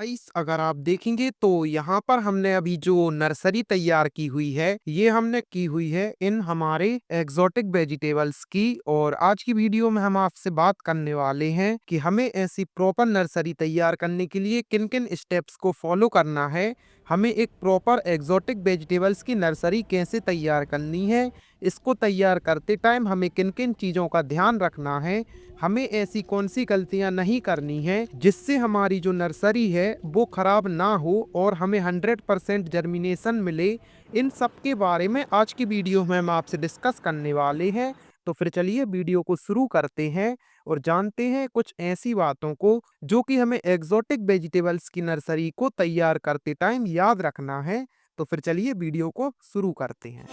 Guys अगर आप देखेंगे तो यहाँ पर हमने अभी जो नर्सरी तैयार की हुई है ये हमने की हुई है इन हमारे एग्जोटिक वेजिटेबल्स की। और आज की वीडियो में हम आपसे बात करने वाले हैं कि हमें ऐसी प्रॉपर नर्सरी तैयार करने के लिए किन किन स्टेप्स को फॉलो करना है, हमें एक प्रॉपर एग्जोटिक वेजिटेबल्स की नर्सरी कैसे तैयार करनी है, इसको तैयार करते टाइम हमें किन किन चीज़ों का ध्यान रखना है, हमें ऐसी कौन सी गलतियां नहीं करनी है जिससे हमारी जो नर्सरी है वो खराब ना हो और हमें 100% जर्मिनेशन मिले। इन सब के बारे में आज की वीडियो में हम आपसे डिस्कस करने वाले हैं। तो फिर चलिए वीडियो को शुरू करते हैं और जानते हैं कुछ ऐसी बातों को जो कि हमें एग्जोटिक वेजिटेबल्स की नर्सरी को तैयार करते टाइम याद रखना है। तो फिर चलिए वीडियो को शुरू करते हैं।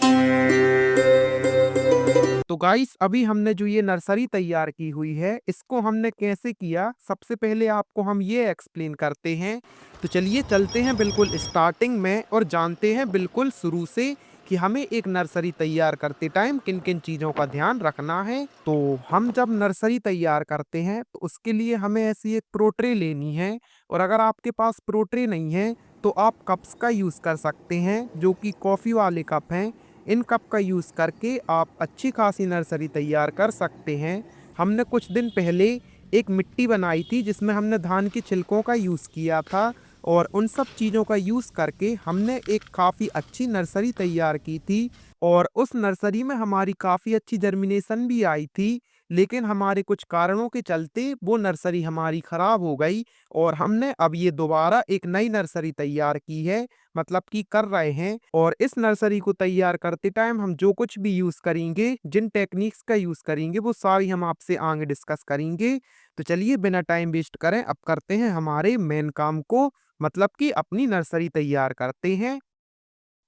तो गाइस अभी हमने जो ये नर्सरी तैयार की हुई है इसको हमने कैसे किया, सबसे पहले आपको हम ये एक्सप्लेन करते हैं। तो चलिए चलते हैं बिल्कुल स्टार्टिंग में और जानते हैं बिल्कुल शुरू से कि हमें एक नर्सरी तैयार करते टाइम किन किन चीज़ों का ध्यान रखना है। तो हम जब नर्सरी तैयार करते हैं तो उसके लिए हमें ऐसी एक प्रोट्रे लेनी है, और अगर आपके पास प्रोट्रे नहीं है तो आप कप्स का यूज़ कर सकते हैं जो कि कॉफ़ी वाले कप हैं। इन कप का यूज़ करके आप अच्छी खासी नर्सरी तैयार कर सकते हैं। हमने कुछ दिन पहले एक मिट्टी बनाई थी जिसमें हमने धान के छिलकों का यूज़ किया था, और उन सब चीज़ों का यूज़ करके हमने एक काफ़ी अच्छी नर्सरी तैयार की थी। और उस नर्सरी में हमारी काफ़ी अच्छी जर्मिनेशन भी आई थी, लेकिन हमारे कुछ कारणों के चलते वो नर्सरी हमारी ख़राब हो गई और हमने अब ये दोबारा एक नई नर्सरी तैयार की है, मतलब कि कर रहे हैं। और इस नर्सरी को तैयार करते टाइम हम जो कुछ भी यूज़ करेंगे, जिन टेक्निक्स का यूज़ करेंगे वो सारी हम आपसे आगे डिस्कस करेंगे। तो चलिए बिना टाइम वेस्ट करें अब करते हैं हमारे मेन काम को, मतलब कि अपनी नर्सरी तैयार करते हैं।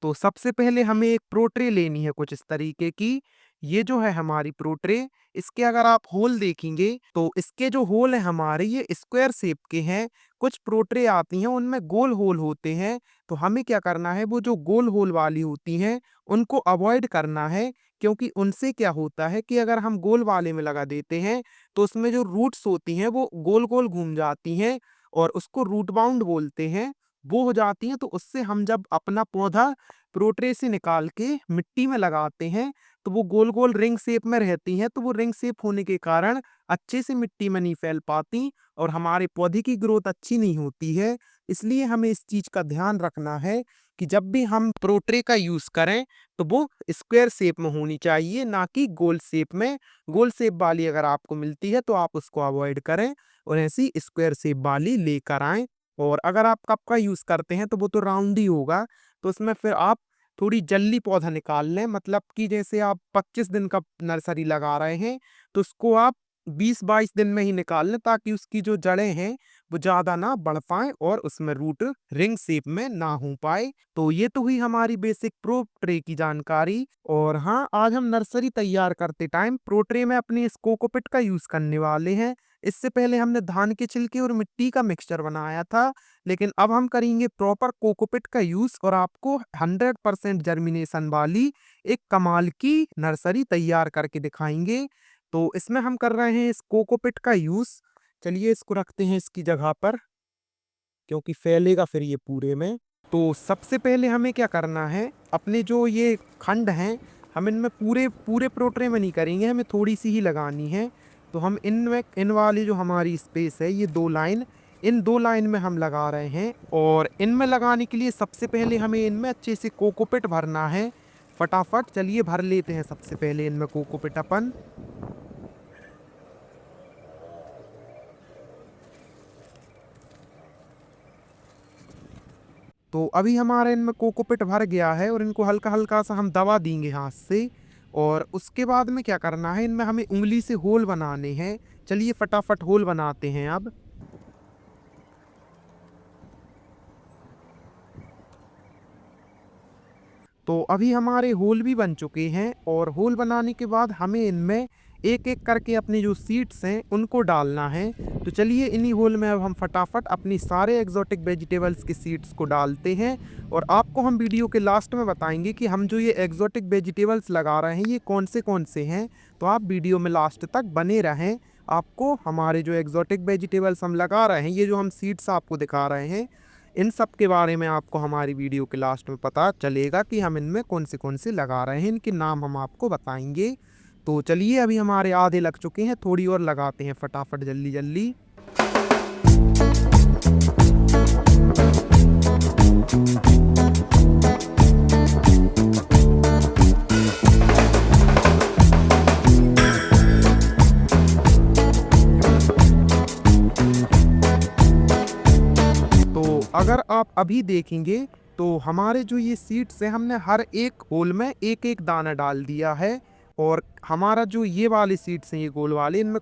तो सबसे पहले हमें एक प्रो ट्रे लेनी है कुछ इस तरीके की। ये जो है हमारी प्रो ट्रे, इसके अगर आप होल देखेंगे तो इसके जो होल है हमारे ये स्क्वायर शेप के हैं। कुछ प्रो ट्रे आती हैं उनमें गोल होल होते हैं, तो हमें क्या करना है वो जो गोल होल वाली होती हैं उनको अवॉइड करना है, क्योंकि उनसे क्या होता है कि अगर हम गोल वाले में लगा देते हैं तो उसमें जो रूट्स होती हैं वो गोल गोल घूम जाती हैं और उसको रूट बाउंड बोलते हैं, वो हो जाती हैं। तो उससे हम जब अपना पौधा प्रोट्रे से निकाल के मिट्टी में लगाते हैं तो वो गोल गोल रिंग शेप में रहती हैं, तो वो रिंग शेप होने के कारण अच्छे से मिट्टी में नहीं फैल पाती और हमारे पौधे की ग्रोथ अच्छी नहीं होती है। इसलिए हमें इस चीज का ध्यान रखना है कि जब भी हम प्रोट्रे का यूज करें तो वो स्क्वायर शेप में होनी चाहिए, ना कि गोल शेप में। गोल शेप वाली अगर आपको मिलती है तो आप उसको अवॉइड करें और ऐसी स्क्वायर शेप वाली लेकर आएं। और अगर आप कप का यूज़ करते हैं तो वो तो राउंड ही होगा, तो उसमें फिर आप थोड़ी जल्दी पौधा निकाल लें, मतलब कि जैसे आप 25 दिन का नर्सरी लगा रहे हैं तो उसको आप 20-22 दिन में ही निकाल लें, ताकि उसकी जो जड़ें हैं वो ज़्यादा ना बढ़ पाएँ और उसमें रूट रिंग शेप में ना हो पाए। तो ये तो हुई हमारी बेसिक प्रो ट्रे की जानकारी। और हाँ, आज हम नर्सरी तैयार करते टाइम प्रो ट्रे में अपनी इस कोकोपिट का यूज़ करने वाले हैं। इससे पहले हमने धान के छिलके और मिट्टी का मिक्सचर बनाया था, लेकिन अब हम करेंगे प्रॉपर कोकोपिट का यूज और आपको 100% जर्मिनेशन वाली एक कमाल की नर्सरी तैयार करके दिखाएंगे। तो इसमें हम कर रहे हैं इस कोकोपिट का यूज। चलिए इसको रखते हैं इसकी जगह पर, क्योंकि फैलेगा फिर ये पूरे में। तो सबसे पहले हमें क्या करना है, अपने जो ये खंड हैं हम इनमें पूरे पूरे प्रोट्रे में नहीं करेंगे, हमें थोड़ी सी ही लगानी है। तो हम इनमें इन वाली जो हमारी स्पेस है ये 2 लाइन, इन 2 लाइन में हम लगा रहे हैं। और इनमें लगाने के लिए सबसे पहले हमें इनमें अच्छे से कोकोपिट भरना है। फटाफट चलिए भर लेते हैं सबसे पहले इनमें कोकोपिट अपन। तो अभी हमारा इनमें कोकोपिट भर गया है और इनको हल्का हल्का सा हम दबा देंगे हाथ से। और उसके बाद में क्या करना है, इनमें हमें उंगली से होल बनाने हैं। चलिए फटाफट होल बनाते हैं अब। तो अभी हमारे होल भी बन चुके हैं, और होल बनाने के बाद हमें इनमें एक एक करके अपने जो सीड्स हैं उनको डालना है। तो चलिए इन्हीं होल में अब हम फटाफट अपनी सारे एग्जोटिक वेजिटेबल्स के सीड्स को डालते हैं। और आपको हम वीडियो के लास्ट में बताएंगे कि हम जो ये एग्जोटिक वेजिटेबल्स लगा रहे हैं ये कौन से हैं। तो आप वीडियो में लास्ट तक बने रहें आपको हमारे जो एक्सोटिक वेजिटेबल्स हम लगा रहे हैं, ये जो हम सीड्स आपको दिखा रहे हैं, इन सब के बारे में आपको हमारी वीडियो के लास्ट में पता चलेगा कि हम इनमें कौन से लगा रहे हैं। इनके नाम हम आपको बताएंगे। तो चलिए, अभी हमारे आधे लग चुके हैं, थोड़ी और लगाते हैं फटाफट जल्दी जल्दी। तो अगर आप अभी देखेंगे तो हमारे जो ये सीड्स हैं, हमने हर एक होल में एक एक दाना डाल दिया है। और हमारा जो ये वाले सीड्स हैं, ये गोल वाले, इनमें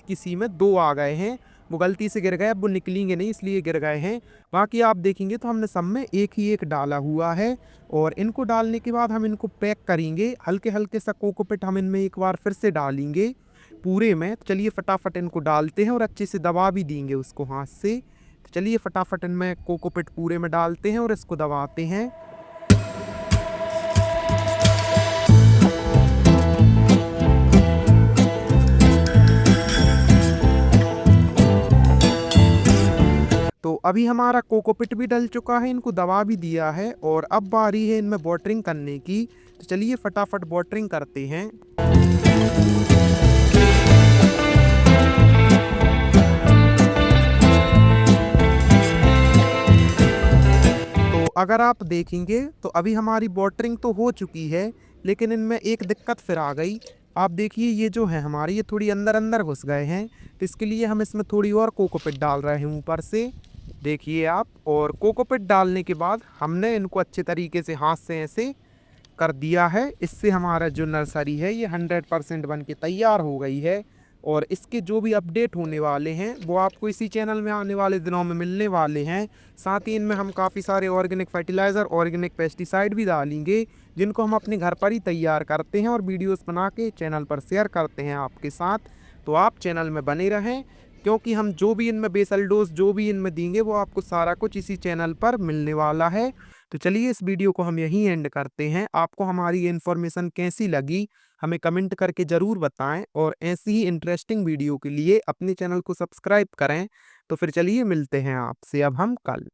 किसी में 2 आ गए हैं। वो गलती से गिर गए, अब वो निकलेंगे नहीं इसलिए गिर गए हैं। बाकी आप देखेंगे तो हमने सब में एक ही एक डाला हुआ है। और इनको डालने के बाद हम इनको पैक करेंगे। हल्के हल्के सा कोकोपीट हम इनमें एक बार फिर से डालेंगे पूरे में। तो चलिए फटाफट इनको डालते हैं और अच्छे से दबा भी देंगे उसको हाथ से। तो चलिए फटाफट इनमें कोकोपीट पूरे में डालते हैं और इसको दबाते हैं। तो अभी हमारा कोकोपीट भी डल चुका है, इनको दबा भी दिया है और अब बारी है इनमें वाटरिंग करने की। तो चलिए फटाफट वाटरिंग करते हैं। तो अगर आप देखेंगे तो अभी हमारी वाटरिंग तो हो चुकी है, लेकिन इनमें एक दिक्कत फिर आ गई। आप देखिए, ये जो है हमारे, ये थोड़ी अंदर अंदर घुस गए हैं। तो इसके लिए हम इसमें थोड़ी और कोकोपीट डाल रहे हैं ऊपर से, देखिए आप। और कोकोपीट डालने के बाद हमने इनको अच्छे तरीके से हाथ से ऐसे कर दिया है। इससे हमारा जो नर्सरी है ये 100% बन के तैयार हो गई है। और इसके जो भी अपडेट होने वाले हैं वो आपको इसी चैनल में आने वाले दिनों में मिलने वाले हैं। साथ ही इनमें हम काफ़ी सारे ऑर्गेनिक फर्टिलाइज़र, ऑर्गेनिक पेस्टिसाइड भी डालेंगे, जिनको हम अपने घर पर ही तैयार करते हैं और वीडियोस बना के चैनल पर शेयर करते हैं आपके साथ। तो आप चैनल में बने रहें, क्योंकि हम जो भी इनमें बेसल डोज जो भी इनमें देंगे वो आपको सारा कुछ इसी चैनल पर मिलने वाला है। तो चलिए, इस वीडियो को हम यहीं एंड करते हैं। आपको हमारी ये इन्फॉर्मेशन कैसी लगी हमें कमेंट करके ज़रूर बताएं, और ऐसी ही इंटरेस्टिंग वीडियो के लिए अपने चैनल को सब्सक्राइब करें। तो फिर चलिए, मिलते हैं आपसे अब हम कल।